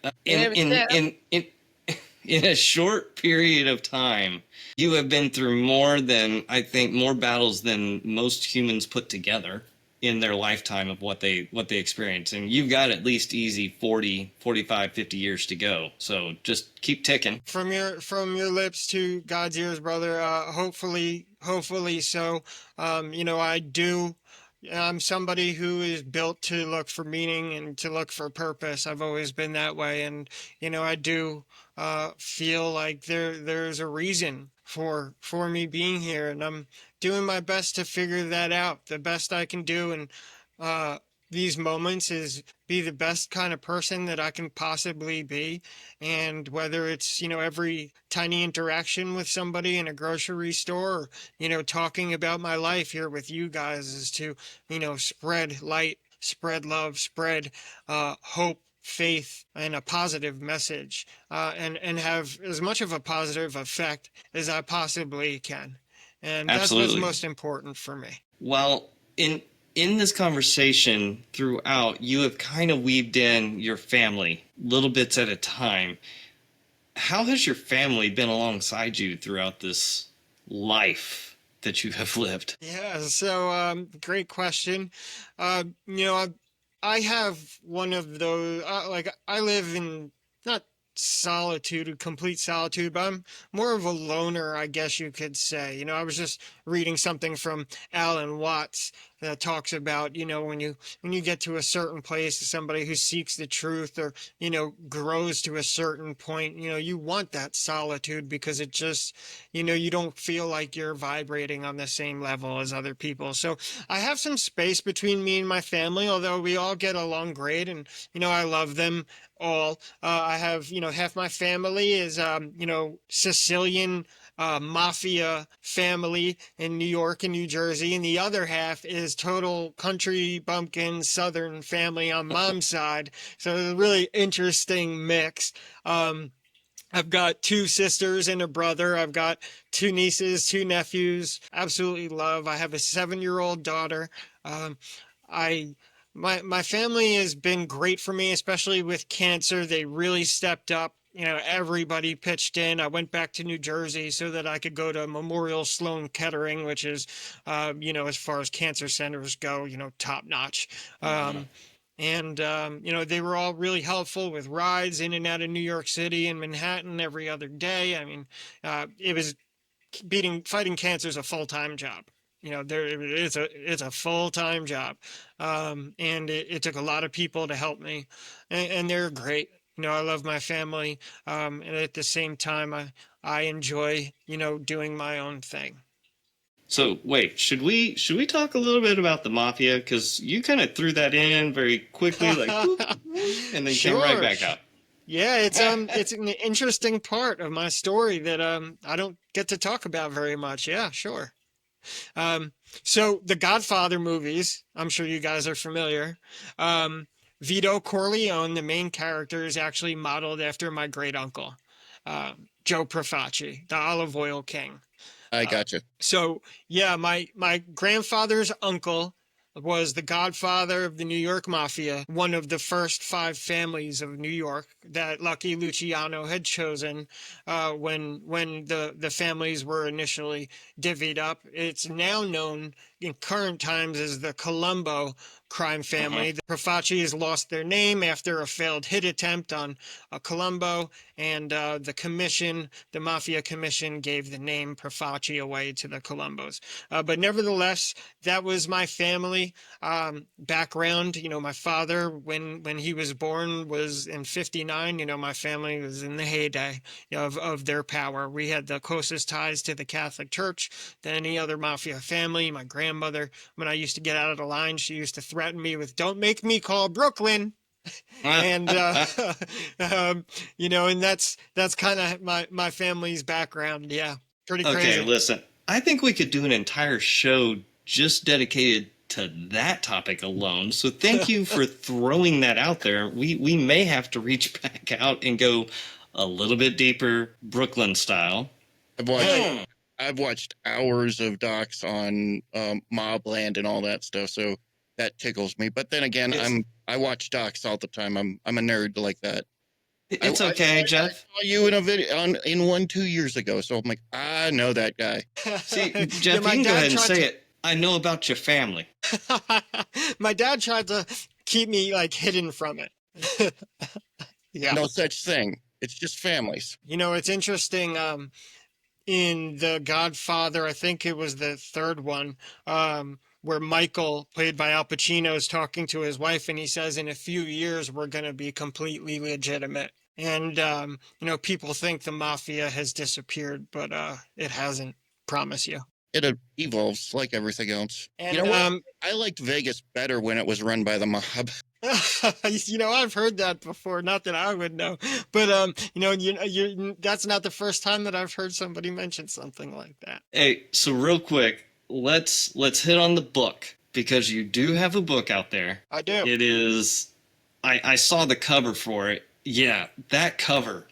In a short period of time, you have been through more than, I think, more battles than most humans put together in their lifetime of what they experience. And you've got at least easy 40, 45, 50 years to go. So just keep ticking. From your lips to God's ears, brother. Hopefully so. I do. I'm somebody who is built to look for meaning and to look for purpose. I've always been that way, and I do feel like there's a reason for me being here, and I'm doing my best to figure that out. The best I can do, and uh, these moments is be the best kind of person that I can possibly be. And whether it's every tiny interaction with somebody in a grocery store, or talking about my life here with you guys, is to spread light, spread love, spread hope, faith, and a positive message, and have as much of a positive effect as I possibly can. And that's what's Absolutely. most important for me. Well, in this conversation throughout, you have kind of weaved in your family little bits at a time. How has your family been alongside you throughout this life that you have lived? Yeah, so great question. I have one of those, like I live in not solitude, complete solitude, but I'm more of a loner, I guess you could say. I was just reading something from Alan Watts that talks about, when you get to a certain place, somebody who seeks the truth, or grows to a certain point, you want that solitude, because it just, you don't feel like you're vibrating on the same level as other people. So I have some space between me and my family, although we all get along great, and I love them all. I have, half my family is, Sicilian mafia family in New York and New Jersey, and the other half is total country bumpkin Southern family on mom's side. So it's a really interesting mix. I've got 2 sisters and a brother. I've got 2 nieces, 2 nephews. Absolutely love. I have a 7-year-old daughter. Um, I my family has been great for me, especially with cancer. They really stepped up. Everybody pitched in. I went back to New Jersey so that I could go to Memorial Sloan Kettering, which is, as far as cancer centers go, top notch. Mhm. And they were all really helpful with rides in and out of New York City and Manhattan every other day. I mean, it was fighting cancer is a full-time job. It's a full-time job, and it took a lot of people to help me, and they're great. I love my family, and at the same time, I enjoy doing my own thing. So wait, should we talk a little bit about the mafia? Because you kind of threw that in very quickly, like boop, and then came right Sure. back out. Yeah, it's an interesting part of my story that I don't get to talk about very much. Yeah, sure. Um, so the Godfather movies, I'm sure you guys are familiar. Um, Vito Corleone, the main character, is actually modeled after my great uncle, Joe Profaci, the olive oil king. I Uh, gotcha. so yeah, my grandfather's uncle was the godfather of the New York Mafia, one of the first five families of New York that Lucky Luciano had chosen when the families were initially divvied up. It's now known in current times as the Colombo crime Uh-huh. family. The Profacis lost their name after a failed hit attempt on a Colombo, and the Mafia Commission, gave the name Profaci away to the Colombos. But nevertheless, that was my family background. You know, my father, when he was born, was in '59. You know, my family was in the heyday of their power. We had the closest ties to the Catholic Church than any other Mafia family. My grandmother, when I used to get out of the line, she used to threaten me with, "Don't make me call Brooklyn." And um, and that's kind of my family's background. Yeah, pretty Okay, crazy. listen. I think we could do an entire show just dedicated to that topic alone. So thank you for throwing that out there. We may have to reach back out and go a little bit deeper, Brooklyn style. I've watched Hey, I've watched hours of docs on Mobland and all that stuff, so that tickles me. But then again, It's I watch docs all the time. I'm a nerd like that. it's okay, I Jeff. saw you in a video in one 2 years ago, so I'm like, I know that guy. See, yeah, Jeff, you my can go dad ahead and tried say to. it. I know about your family. My dad tried to keep me like hidden from it. Yeah. No such thing. It's just families. You know, it's interesting. In The Godfather, I think it was the third one, where Michael, played by Al Pacino, is talking to his wife, and he says, "In a few years, we're going to be completely legitimate." And people think the mafia has disappeared, but it hasn't. Promise you. It evolves like everything else. You know And what? I liked Vegas better when it was run by the mob. I've heard that before. Not that I would know, but that's not the first time that I've heard somebody mention something like that. Hey, so real quick, let's hit on the book because you do have a book out there. I do. It is I saw the cover for it. Yeah, that cover.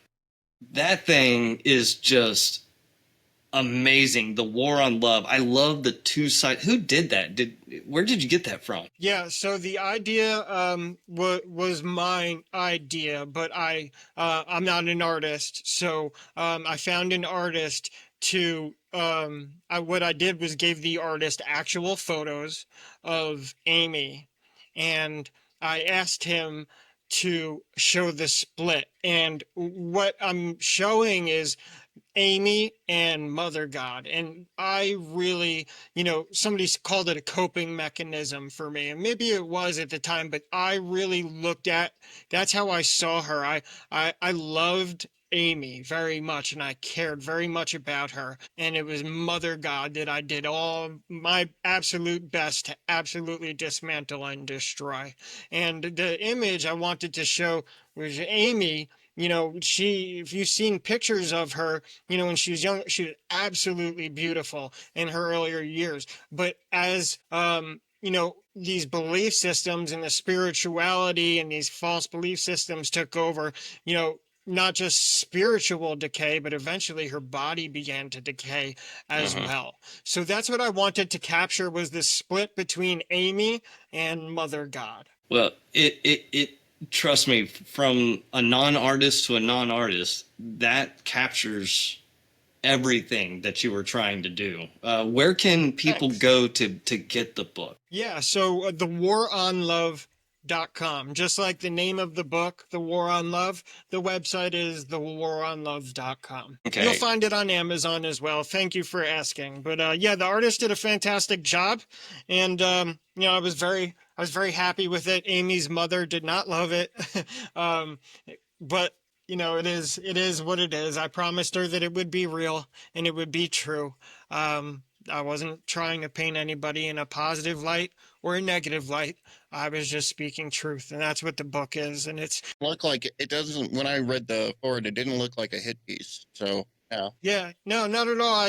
That thing is just amazing. The War on Love. I love the two sides. Who did that? Where did you get that from? Yeah, so the idea was my idea, but I'm not an artist, so I found an artist to what I did was gave the artist actual photos of Amy, and I asked him to show the split. And what I'm showing is Amy and Mother God. And I really, somebody called it a coping mechanism for me. And maybe it was at the time, but I really that's how I saw her. I loved Amy very much, and I cared very much about her. And it was Mother God that I did all my absolute best to absolutely dismantle and destroy. And the image I wanted to show was Amy. If you've seen pictures of her, when she was young, she was absolutely beautiful in her earlier years. But as these belief systems and the spirituality and these false belief systems took over, not just spiritual decay, but eventually her body began to decay as Uh-huh. well. So that's what I wanted to capture, was the split between Amy and Mother God. Well, it trust me, from a non-artist to a non-artist, that captures everything that you were trying to do. Where can people Thanks. go to get the book? Yeah, so thewaronlove.com, just like the name of the book, The War on Love, the website is thewaronlove.com. You'll Okay. find it on Amazon as well. Thank you for asking. But yeah, the artist did a fantastic job, and I was very happy with it. Amy's mother did not love it. um, but it is what it is. I promised her that it would be real and it would be true. I wasn't trying to paint anybody in a positive light or a negative light. I was just speaking truth, and that's what the book is. And it's Look like it doesn't. When I read the forward, it didn't look like a hit piece. So yeah. yeah, no, not at all.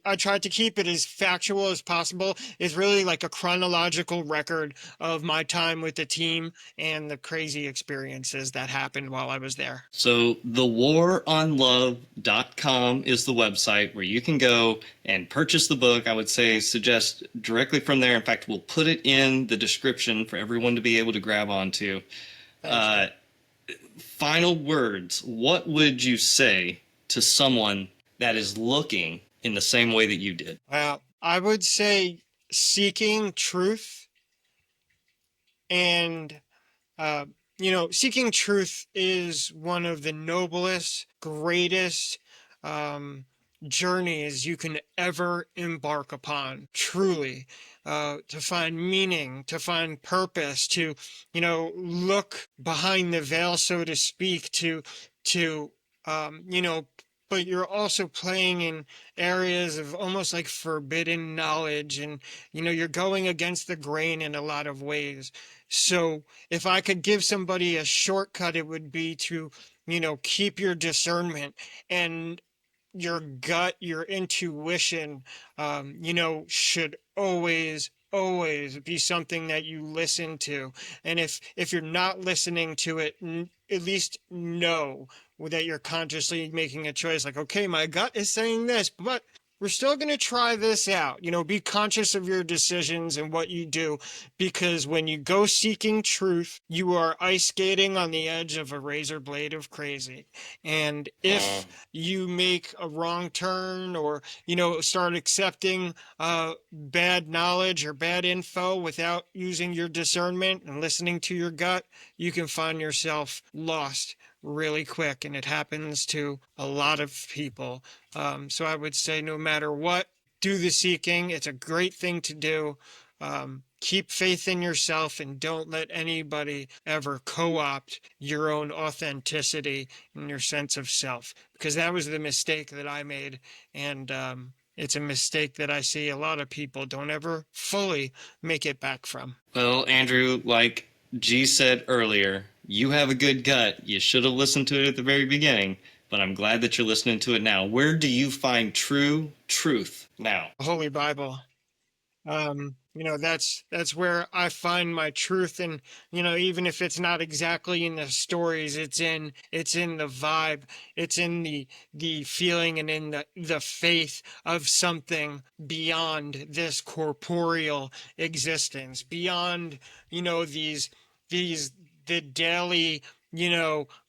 I tried to keep it as factual as possible. It's really like a chronological record of my time with the team and the crazy experiences that happened while I was there. So thewaronlove.com is the website where you can go and purchase the book. I would say suggest directly from there. In fact, we'll put it in the description for everyone to be able to grab onto. Final words. What would you say to someone that is looking in the same way that you did? I would say seeking truth and Uh, seeking truth is one of the noblest, greatest journeys you can ever embark upon, truly. To find meaning, to find purpose, to, look behind the veil, so to speak, to, but you're also playing in areas of almost like forbidden knowledge, and you're going against the grain in a lot of ways. So if I could give somebody a shortcut, it would be to, keep your discernment and your gut, your intuition, should always be something that you listen to. And if you're not listening to it, at least know that you're consciously making a choice. Like, okay, my gut is saying this, but we're still going to try this out. Be conscious of your decisions and what you do, because when you go seeking truth, you are ice skating on the edge of a razor blade of crazy. And if you make a wrong turn, or, start accepting bad knowledge or bad info without using your discernment and listening to your gut, you can find yourself lost really quick. And it happens to a lot of people. So I would say no matter what, do the seeking. It's a great thing to do. Keep faith in yourself and don't let anybody ever co-opt your own authenticity and your sense of self, because that was the mistake that I made. And it's a mistake that I see a lot of people don't ever fully make it back from. Well, Andrew, like G said earlier, you have a good gut. You should have listened to it at the very beginning, but I'm glad that you're listening to it now. Where do you find true truth now? Holy Bible. That's where I find my truth. And, even if it's not exactly in the stories, it's in the vibe, it's in the feeling, and in the faith of something beyond this corporeal existence, beyond, the daily,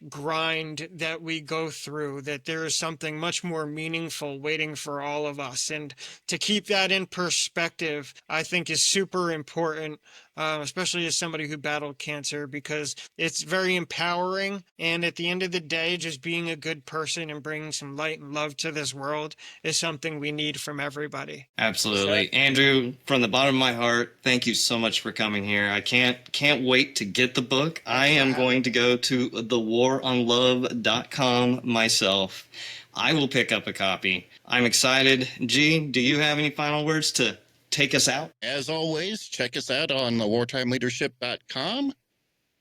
grind that we go through, that there is something much more meaningful waiting for all of us. And to keep that in perspective, I think is super important, especially as somebody who battled cancer, because it's very empowering. And at the end of the day, just being a good person and bringing some light and love to this world is something we need from everybody. Absolutely. Andrew, from the bottom of my heart, thank you so much for coming here. I can't wait to get the book. I am going to go to thewaronlove.com myself. I will pick up a copy. I'm excited. G, do you have any final words to take us out? As always, check us out on the wartimeleadership.com,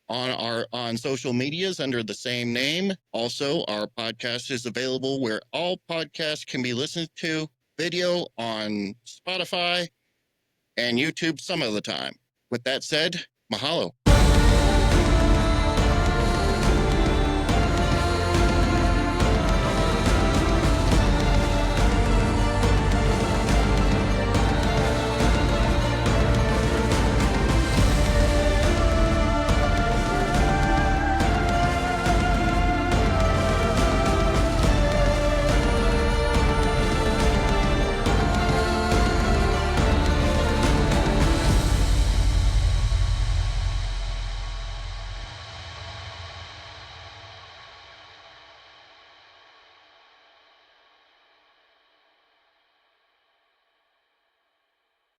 on social medias under the same name. Also, our podcast is available where all podcasts can be listened to, video on Spotify and YouTube some of the time. With that said, mahalo.